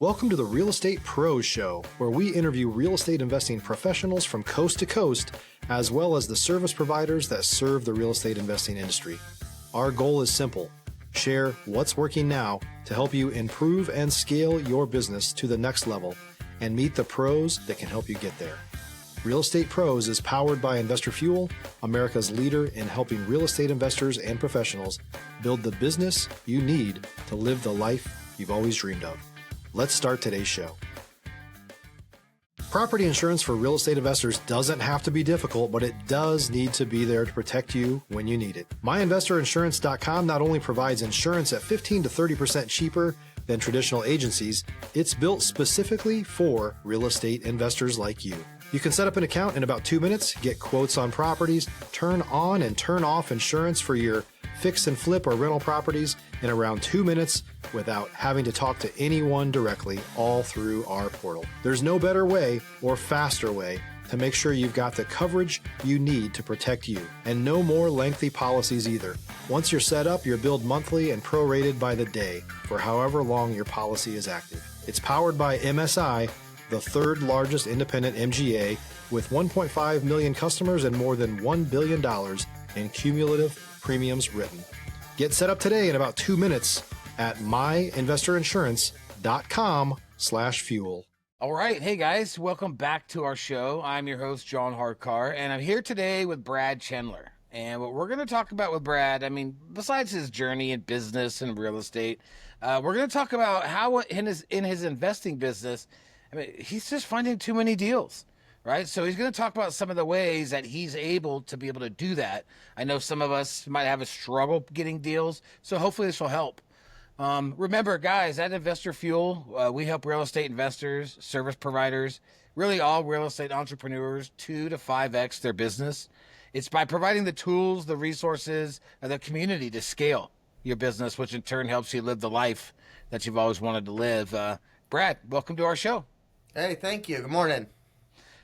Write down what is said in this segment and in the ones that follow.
Welcome to the Real Estate Pros Show, where we interview real estate investing professionals from coast to coast, as well as the service providers that serve the real estate investing industry. Our goal is simple: share what's working now to help you improve and scale your business to the next level and meet the pros that can help you get there. Real Estate Pros is powered by Investor Fuel, America's leader in helping real estate investors and professionals build the business you need to live the life you've always dreamed of. Let's start today's show. Property insurance for real estate investors doesn't have to be difficult, but it does need to be there to protect you when you need it. MyInvestorInsurance.com not only provides insurance at 15 to 30% cheaper than traditional agencies, it's built specifically for real estate investors like you. You can set up an account in about 2 minutes, get quotes on properties, turn on and turn off insurance for your fix and flip or rental properties in around 2 minutes without having to talk to anyone directly, all through our portal. There's no better way or faster way to make sure you've got the coverage you need to protect you, and no more lengthy policies either. Once you're set up, you're billed monthly and prorated by the day for however long your policy is active. It's powered by MSI, the third largest independent MGA, with 1.5 million customers and more than $1 billion in cumulative premiums written. Get set up today in about 2 minutes at myinvestorinsurance.com/fuel. All right. Hey, guys. Welcome back to our show. I'm your host, John Harcar, and I'm here today with Brad Chandler. And what we're going to talk about with Brad, besides his journey in business and real estate, we're going to talk about how in his investing business, he's just finding too many deals. Right. So he's going to talk about some of the ways that he's able to be able to do that. I know some of us might have a struggle getting deals, so hopefully this will help. Remember, guys, at Investor Fuel, we help real estate investors, service providers, really all real estate entrepreneurs 2 to 5x their business. It's by providing the tools, the resources, and the community to scale your business, which in turn helps you live the life that you've always wanted to live. Brad, welcome to our show. Hey, thank you. Good morning.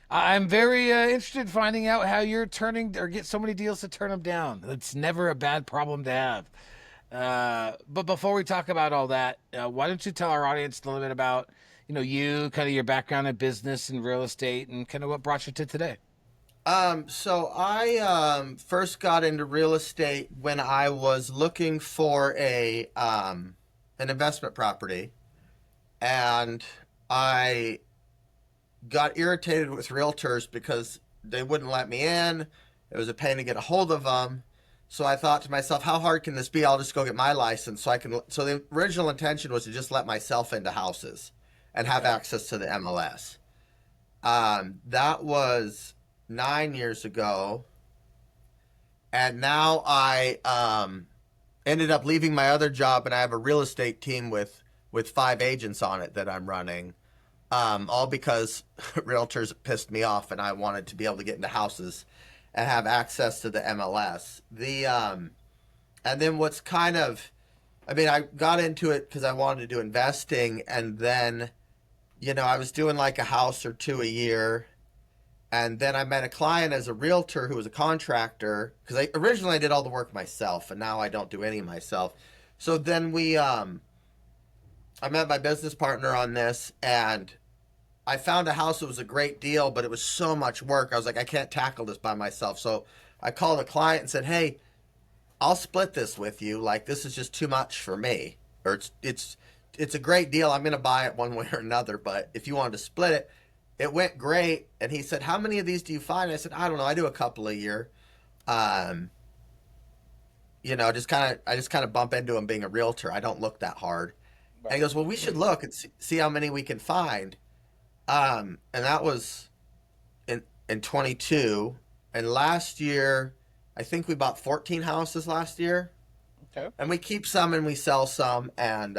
I'm very interested in finding out how you're turning or get so many deals to turn them down. It's never a bad problem to have. But before we talk about all that, why don't you tell our audience a little bit about, you, kind of your background in business and real estate and kind of what brought you to today? So I first got into real estate when I was looking for an investment property, and I got irritated with realtors because they wouldn't let me in. It was a pain to get a hold of them. So I thought to myself, how hard can this be? I'll just go get my license so the original intention was to just let myself into houses and have access to the MLS. That was 9 years ago. And now I ended up leaving my other job, and I have a real estate team with 5 agents on it that I'm running. All because realtors pissed me off and I wanted to be able to get into houses and have access to the MLS. And then what's I got into it because I wanted to do investing, and then, I was doing like a house or 2 a year. And then I met a client as a realtor who was a contractor, because originally I did all the work myself, and now I don't do any myself. So then I met my business partner on this, and I found a house that was a great deal, but it was so much work. I was like, I can't tackle this by myself. So I called a client and said, hey, I'll split this with you. Like, this is just too much for me. Or it's a great deal. I'm going to buy it one way or another. But if you wanted to split it, it went great. And he said, how many of these do you find? I said, I don't know. I do a couple a year. I just kind of bump into him being a realtor. I don't look that hard. And he goes, well, we should look and see how many we can find. And that was in 22. And last year, I think we bought 14 houses last year. Okay. And we keep some and we sell some, and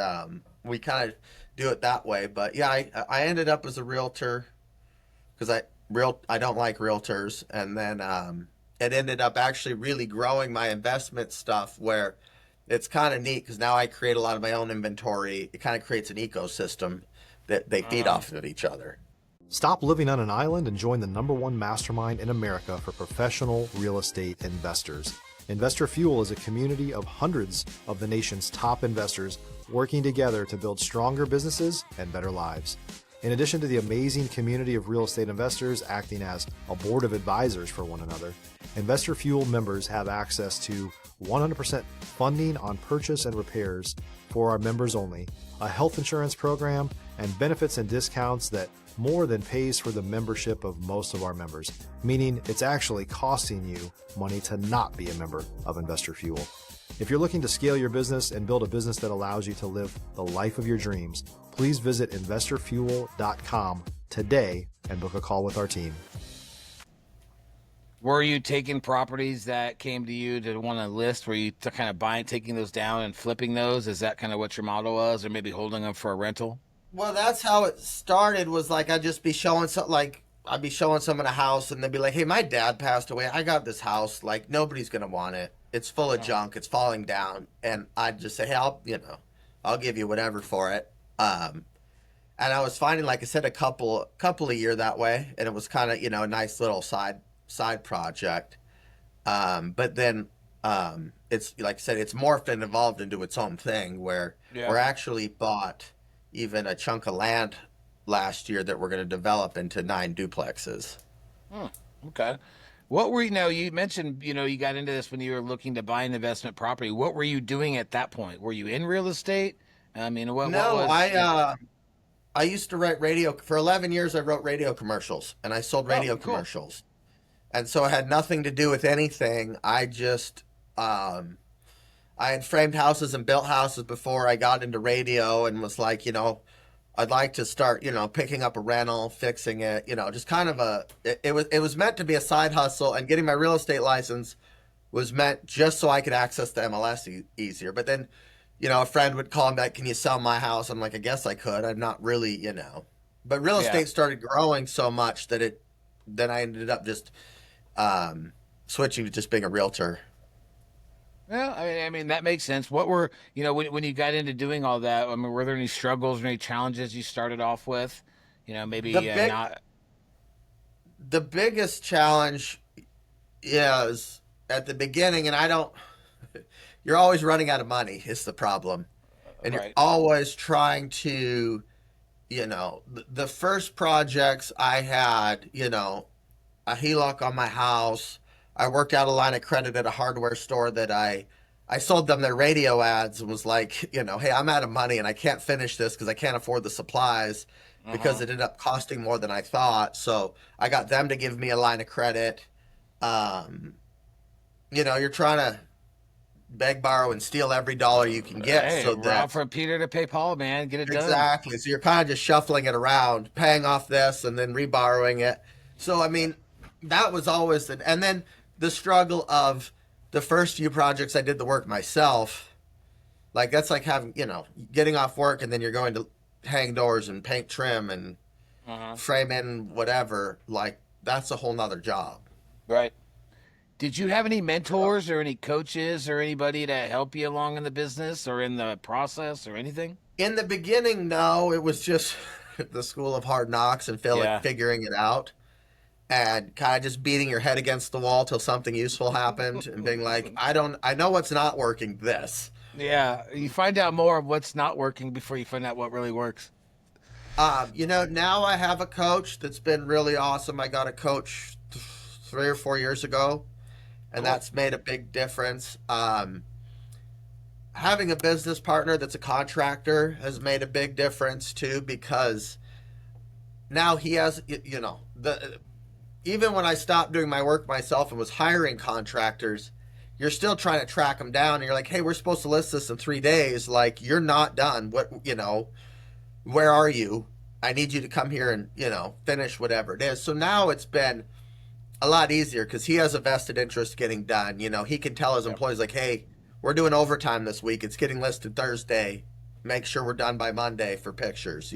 we kind of do it that way. But yeah, I ended up as a realtor because I don't like realtors. And then it ended up actually really growing my investment stuff, where it's kind of neat because now I create a lot of my own inventory. It kind of creates an ecosystem that they feed off of each other. Stop living on an island and join the #1 mastermind in America for professional real estate investors. Investor Fuel is a community of hundreds of the nation's top investors, working together to build stronger businesses and better lives. In addition to the amazing community of real estate investors acting as a board of advisors for one another, Investor Fuel members have access to 100% funding on purchase and repairs for our members only, a health insurance program, and benefits and discounts that more than pays for the membership of most of our members, meaning it's actually costing you money to not be a member of Investor Fuel. If you're looking to scale your business and build a business that allows you to live the life of your dreams, please visit investorfuel.com today and book a call with our team. Were you taking properties that came to you to want to list? Were you kind of taking those down and flipping those? Is that kind of what your model was, or maybe holding them for a rental? Well, that's how it started. Was like I'd just be showing I'd be showing someone a house, and they'd be like, "Hey, my dad passed away. I got this house. Like nobody's gonna want it. It's full of junk. It's falling down." And I'd just say, "Hey, I'll give you whatever for it." And I was finding, like I said, a couple a year that way, and it was kind of a nice little side project. But then it's like I said, it's morphed and evolved into its own thing where we're actually bought even a chunk of land last year that we're going to develop into 9 duplexes. Okay. What were you mentioned, you got into this when you were looking to buy an investment property. What were you doing at that point? Were you in real estate? I mean, what was... I used to write radio. For 11 years, I wrote radio commercials, and I sold radio commercials. And so it had nothing to do with anything. I just, I had framed houses and built houses before I got into radio, and was like, I'd like to start, picking up a rental, fixing it, just kind of it was meant to be a side hustle, and getting my real estate license was meant just so I could access the MLS easier. But then, a friend would call me back, "Can you sell my house?" I'm like, "I guess I could." I'm not really, but real estate started growing so much that then I ended up just switching to just being a realtor. Well, I mean that makes sense. What were, when you got into doing all that, I mean, were there any struggles or any challenges you started off with? Maybe not. The biggest challenge is at the beginning, and you're always running out of money is the problem. And you're always trying to, the first projects I had, a HELOC on my house. I worked out a line of credit at a hardware store that I sold them their radio ads, and was like, "Hey, I'm out of money and I can't finish this because I can't afford the supplies because it ended up costing more than I thought." So I got them to give me a line of credit. You're trying to beg, borrow, and steal every dollar you can get. Hey, rob from Peter to pay Paul, man. Get it done. Exactly. So you're kind of just shuffling it around, paying off this and then reborrowing it. So, I mean, that was always and then the struggle of the first few projects I did the work myself. Like that's like having, getting off work and then you're going to hang doors and paint trim and frame in whatever. Like that's a whole nother job. Right. Did you have any mentors or any coaches or anybody to help you along in the business or in the process or anything? In the beginning, no. It was just the school of hard knocks and figuring it out. And kind of just beating your head against the wall till something useful happened and being like, I know what's not working, this. Yeah, you find out more of what's not working before you find out what really works. Now I have a coach that's been really awesome. I got a coach 3 or 4 years ago, and that's made a big difference. Having a business partner that's a contractor has made a big difference too, because now he has, even when I stopped doing my work myself and was hiring contractors, you're still trying to track them down. And you're like, "Hey, we're supposed to list this in 3 days. Like, you're not done. Where are you? I need you to come here and, finish whatever it is." So now it's been a lot easier because he has a vested interest getting done. He can tell his employees like, "Hey, we're doing overtime this week. It's getting listed Thursday. Make sure we're done by Monday for pictures,"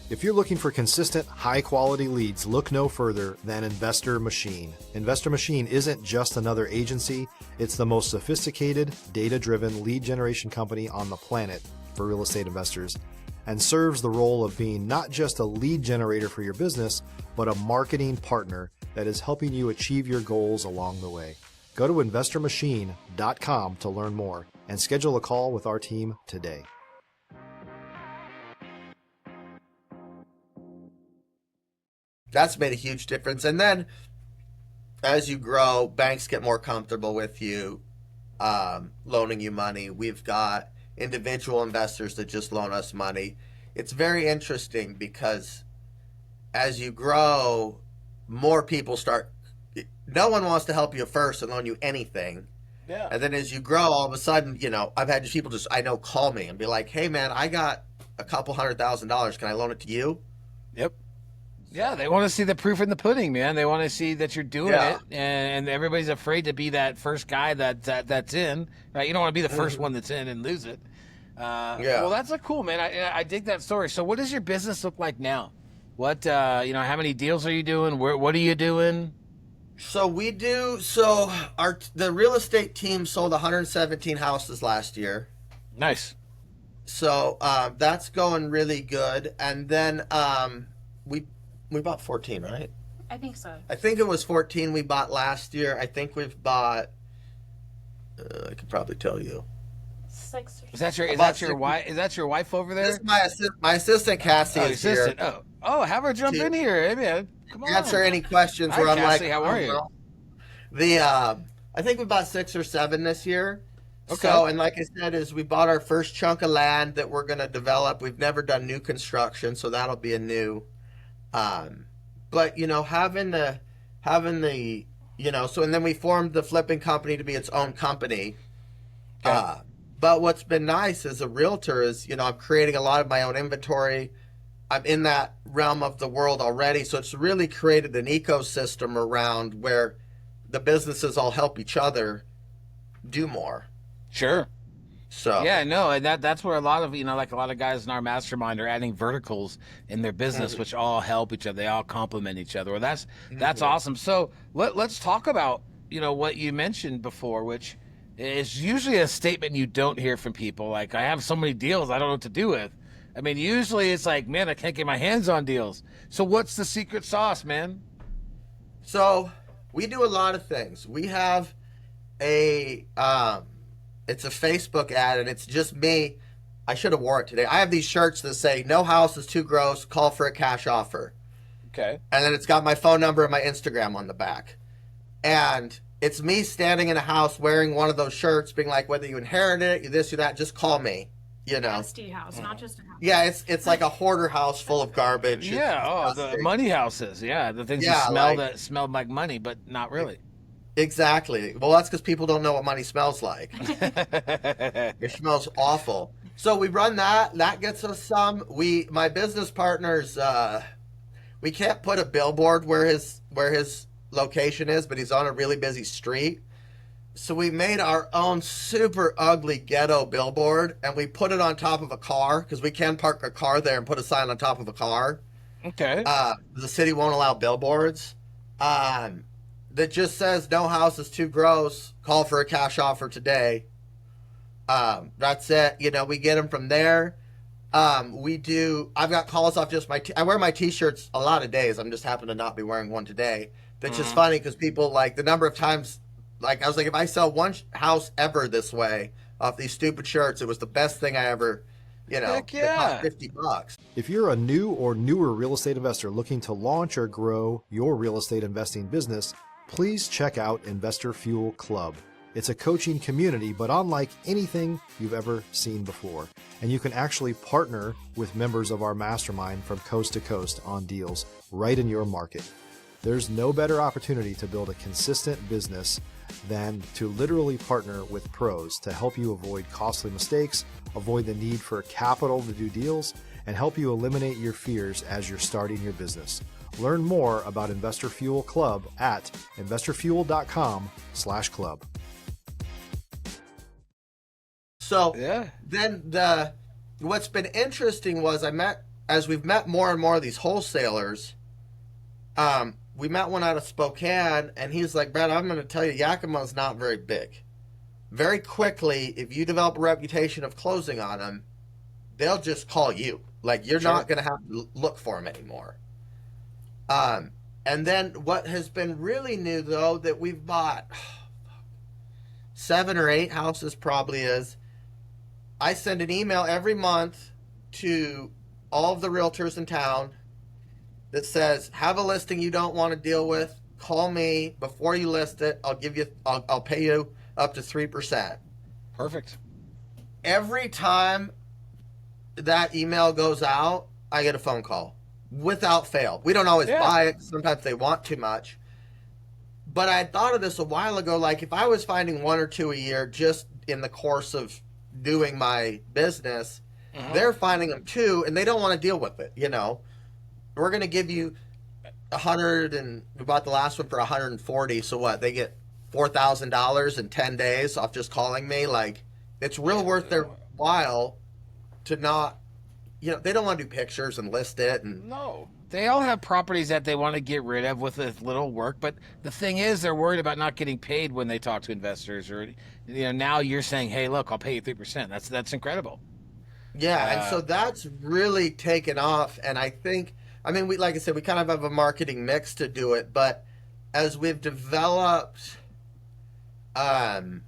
If you're looking for consistent, high-quality leads, look no further than Investor Machine. Investor Machine isn't just another agency. It's the most sophisticated, data-driven lead generation company on the planet for real estate investors, and serves the role of being not just a lead generator for your business, but a marketing partner that is helping you achieve your goals along the way. Go to investormachine.com to learn more and schedule a call with our team today. That's made a huge difference. And then as you grow, banks get more comfortable with you, loaning you money. We've got individual investors that just loan us money. It's very interesting because as you grow, more people start. No one wants to help you first and loan you anything. Yeah. And then as you grow, all of a sudden, I've had people call me and be like, "Hey, man, I got a couple $100,000. Can I loan it to you?" Yep. Yeah, they want to see the proof in the pudding, man. They want to see that you're doing it, and everybody's afraid to be that first guy that's in. Right? You don't want to be the first one that's in and lose it. Well, that's cool, man. I dig that story. So, what does your business look like now? What how many deals are you doing? What are you doing? So the real estate team sold 117 houses last year. Nice. So that's going really good. And then we bought 14, right? I think so. I think it was 14 we bought last year. I think we've bought. I could probably tell you. 6 or Is that your wife? Is that your wife over there? This is my assistant Cassie is assistant. here. Oh, have her jump in here. Hey, man, come on. Answer any questions Hi, where I'm Cassie, like, how are you? I think we bought 6 or 7 this year. Okay. So, and like I said, we bought our first chunk of land that we're going to develop. We've never done new construction, so that'll be a new. But having the so, and then we formed the flipping company to be its own company. Okay. But what's been nice as a realtor is, I'm creating a lot of my own inventory. I'm in that realm of the world already. So it's really created an ecosystem around where the businesses all help each other do more. Sure. So yeah, no, and that's where a lot of like a lot of guys in our mastermind are adding verticals in their business, which all help each other. They all complement each other. Well, that's awesome. So let's talk about what you mentioned before, which is usually a statement you don't hear from people. Like, I have so many deals I don't know what to do with. I mean, usually it's like, man, I can't get my hands on deals. So what's the secret sauce, man? So we do a lot of things. We have it's a Facebook ad, and it's just me. I should have wore it today. I have these shirts that say, "No house is too gross. Call for a cash offer." Okay. And then it's got my phone number and my Instagram on the back. And it's me standing in a house wearing one of those shirts, being like, whether you inherited it, you this, you that, just call me. SD house, not just a house. Yeah, it's like a hoarder house full of garbage. Yeah, the money houses. Yeah, the things that smell like money, but not really. Exactly. Well, that's because people don't know what money smells like. It smells awful. So we run that. That gets us some. My business partners, we can't put a billboard where his location is, but he's on a really busy street. So we made our own super ugly ghetto billboard, and we put it on top of a car because we can park a car there and put a sign on top of a car. Okay. The city won't allow billboards. That just says, "No house is too gross. Call for a cash offer today." That's it. We get them from there. I've got calls off just I wear my t-shirts a lot of days. I'm just happen to not be wearing one today. That's just funny because people like the number of times, like I was like, if I sell one house ever this way off these stupid shirts, it was the best thing I ever, Heck yeah. it cost $50. If you're a new or newer real estate investor looking to launch or grow your real estate investing business, please check out Investor Fuel Club. It's a coaching community, but unlike anything you've ever seen before. And you can actually partner with members of our mastermind from coast to coast on deals right in your market. There's no better opportunity to build a consistent business than to literally partner with pros to help you avoid costly mistakes, avoid the need for capital to do deals, and help you eliminate your fears as you're starting your business. Learn more about Investor Fuel Club at investorfuel.com/club. So Yeah. then what's been interesting was as we've met more and more of these wholesalers, we met one out of Spokane, and he's like, "Brad, I'm going to tell you, Yakima's not very big. Very quickly, if you develop a reputation of closing on them, they'll just call you. Like, you're not going to have to look for them anymore." And then what has been really new, though, that we've bought 7 or 8 houses probably is. I send an email every month to all of the realtors in town that says, have a listing you don't want to deal with, call me before you list it. I'll pay you up to 3%. Perfect. Every time that email goes out, I get a phone call without fail. We don't always buy it. Sometimes they want too much. But I had thought of this a while ago. Like, if I was finding 1 or 2 a year just in the course of doing my business, they're finding them too, and they don't want to deal with it. You know, we're going to give you 100, and we bought the last one for 140. So what? They get $4,000 in 10 days off just calling me. Like, it's real worth their while to not, you know, they don't want to do pictures and list it. And No. They all have properties that they want to get rid of with as little work, but the thing is, they're worried about not getting paid when they talk to investors. Or, you know, now you're saying, "Hey, look, I'll pay you 3%." That's incredible. yeah, and so that's really taken off. And I think, I mean, we, like I said, we kind of have a marketing mix to do it, but as we've developed our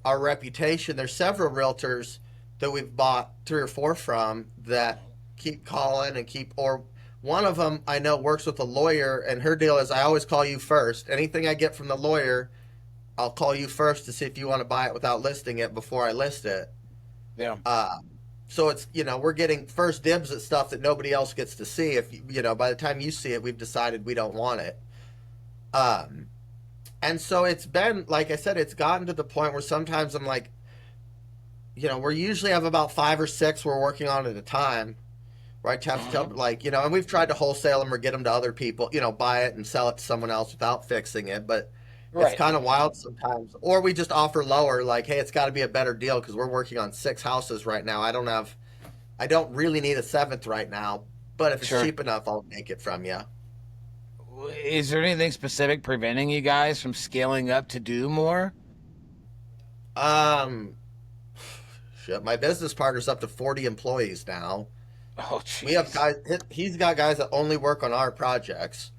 reputation, there's several realtors that we've bought 3 or 4 from that keep calling and or one of them I know works with a lawyer, and her deal is, I always call you first. Anything I get from the lawyer, I'll call you first to see if you want to buy it without listing it before I list it. Yeah. So it's, you know, we're getting first dibs at stuff that nobody else gets to see. If you know, by the time you see it, we've decided we don't want it. And so it's been, like I said, it's gotten to the point where sometimes I'm like, you know, we usually have about 5 or 6 we're working on at a time. Right, like, you know, and we've tried to wholesale them or get them to other people, you know, buy it and sell it to someone else without fixing it. But it's kind of wild sometimes. Or we just offer lower, like, hey, it's got to be a better deal because we're working on 6 houses right now. I don't really need a 7th right now, but if it's cheap enough, I'll make it from you. Is there anything specific preventing you guys from scaling up to do more? Shit, my business partner's up to 40 employees now. Oh, geez. We have guys. He's got guys that only work on our projects.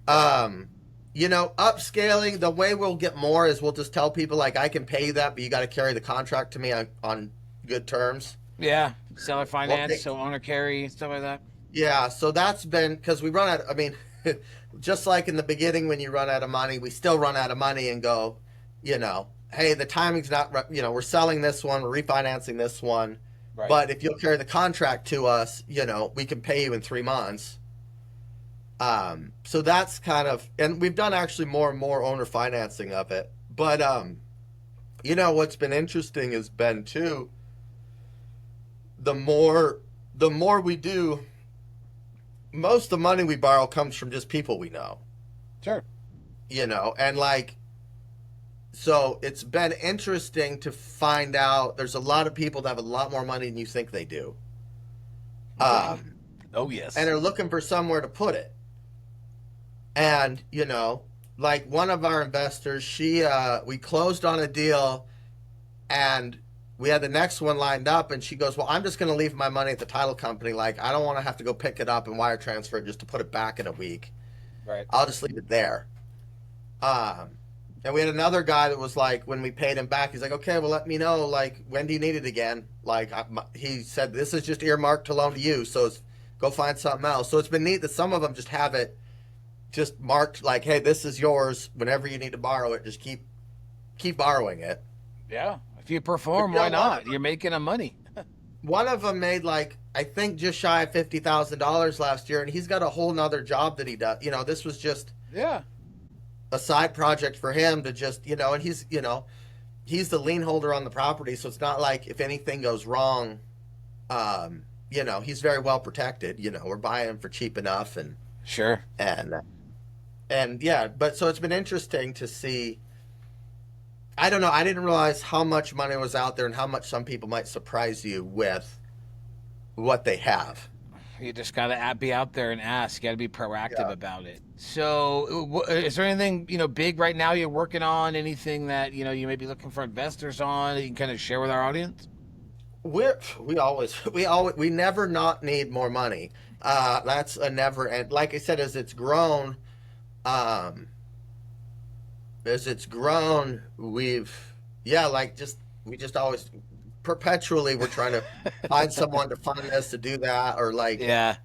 You know, upscaling, the way we'll get more is we'll just tell people, like, I can pay you that, but you got to carry the contract to me on good terms. Yeah, seller finance, so owner carry, stuff like that. Yeah, so that's been, because we run out, I mean, just like in the beginning when you run out of money, we still run out of money and go, you know, hey, the timing's not, you know, we're selling this one, we're refinancing this one. Right. But if you'll carry the contract to us, you know, we can pay you in 3 months. So that's kind of, and we've done actually more and more owner financing of it. But, you know, what's been interesting has been too, the more we do, most of the money we borrow comes from just people we know. Sure. You know, and like, so it's been interesting to find out there's a lot of people that have a lot more money than you think they do. Oh, yes. And they're looking for somewhere to put it. And, you know, like one of our investors, we closed on a deal and we had the next one lined up, and she goes, well, I'm just going to leave my money at the title company. Like, I don't want to have to go pick it up and wire transfer it just to put it back in a week. Right. I'll just leave it there. And we had another guy that was like, when we paid him back, he's like, okay, well, let me know, like, when do you need it again? Like, he said, this is just earmarked to loan to you, so go find something else. So it's been neat that some of them just have it just marked like, hey, this is yours. Whenever you need to borrow it, just keep borrowing it. Yeah. If you perform, why not? You're making a money. One of them made, like, I think just shy of $50,000 last year, and he's got a whole nother job that he does. You know, this was just a side project for him to just, you know, and he's the lien holder on the property, so it's not like if anything goes wrong, you know, he's very well protected. You know, we're buying him for cheap enough, and sure, and yeah, but so it's been interesting to see. I don't know. I didn't realize how much money was out there and how much some people might surprise you with what they have. You just got to be out there and ask. You got to be proactive about it. So is there anything, you know, big right now you're working on? Anything that, you know, you may be looking for investors on that you can kind of share with our audience? We never not need more money. That's a never end. Like I said, as it's grown, we've, Yeah, like we just always perpetually we're trying to find someone to fund this to do that, or like Yeah.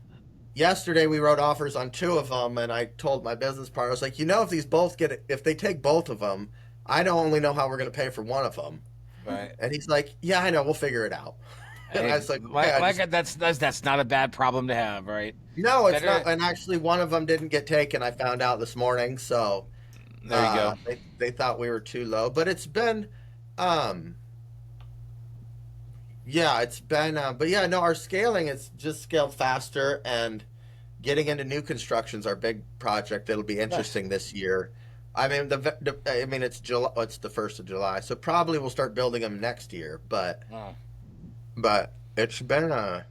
yesterday we wrote offers on two of them, and I told my business partner, I was like, if they take both of them, I don't only know how we're going to pay for one of them. Right. And he's like, yeah, I know, we'll figure it out. And I was like, that's not a bad problem to have, right? no, it's Better- not. And actually, one of them didn't get taken. I found out this morning. So There you go. They thought we were too low, but it's been, yeah, it's been, but yeah, no, our scaling is just scaled faster, and getting into new construction's our big project. It'll be interesting this year. I mean, it's July. It's the 1st of July, so probably we'll start building them next year. But Oh. it's been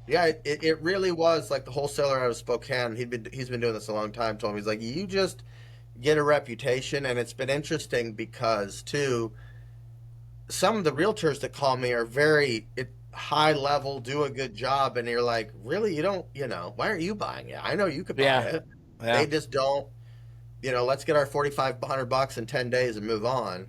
yeah, it really was like the wholesaler out of Spokane. He's been doing this a long time. Told me, he's like, you just get a reputation, and it's been interesting because too, some of the realtors that call me are very high level, do a good job, and you're like, really, you don't, why aren't you buying it? I know you could buy it. Yeah. They just don't. Let's get our $4,500 in 10 days and move on.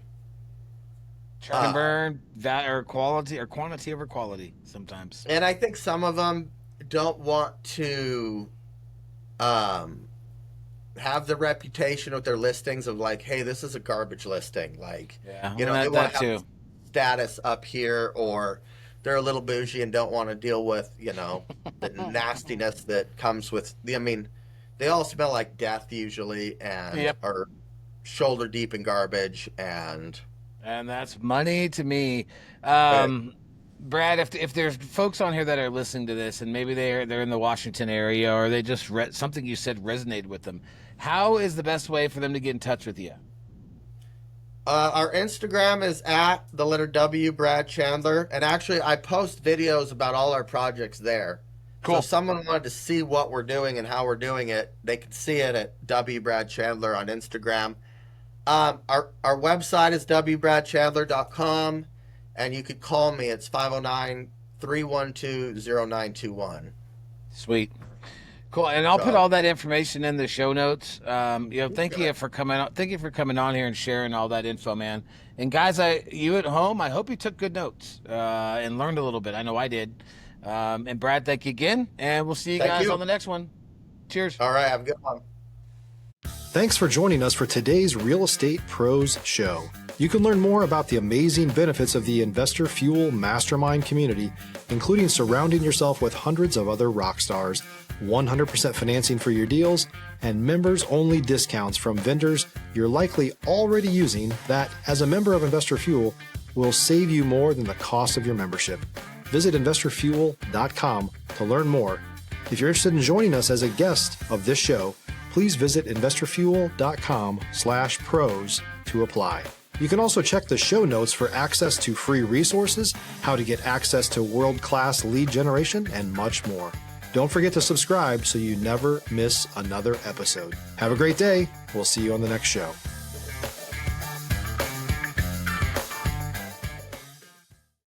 Try to burn that or quality or quantity over quality sometimes. And I think some of them don't want to have the reputation with their listings of like, hey, this is a garbage listing. Like, Yeah, they that want to too. have status up here, or they're a little bougie and don't want to deal with, the nastiness that comes with they all smell like death usually, and are shoulder deep in garbage, and that's money to me. Brad, if there's folks on here that are listening to this, and maybe they're in the Washington area, or they just read something you said resonated with them, how is the best way for them to get in touch with you? Our Instagram is at the letter W, Brad Chandler, and actually I post videos about all our projects there. Cool. So if someone wanted to see what we're doing and how we're doing it, they can see it at W Brad Chandler on Instagram. Our website is wbradchandler.com, and you could call me. It's 509-312-0921. Sweet. Cool. And I'll put all that information in the show notes. Thank you for coming on. Thank you for coming on here and sharing all that info, man. And guys, you at home, I hope you took good notes and learned a little bit. I know I did. And Brad, thank you again. And we'll see you guys on the next one. Cheers. All right. Have a good one. Thanks for joining us for today's Real Estate Pros Show. You can learn more about the amazing benefits of the Investor Fuel Mastermind community, including surrounding yourself with hundreds of other rock stars, 100% financing for your deals, and members-only discounts from vendors you're likely already using that, as a member of Investor Fuel, will save you more than the cost of your membership. Visit investorfuel.com to learn more. If you're interested in joining us as a guest of this show, please visit investorfuel.com/pros to apply. You can also check the show notes for access to free resources, how to get access to world-class lead generation, and much more. Don't forget to subscribe so you never miss another episode. Have a great day. We'll see you on the next show.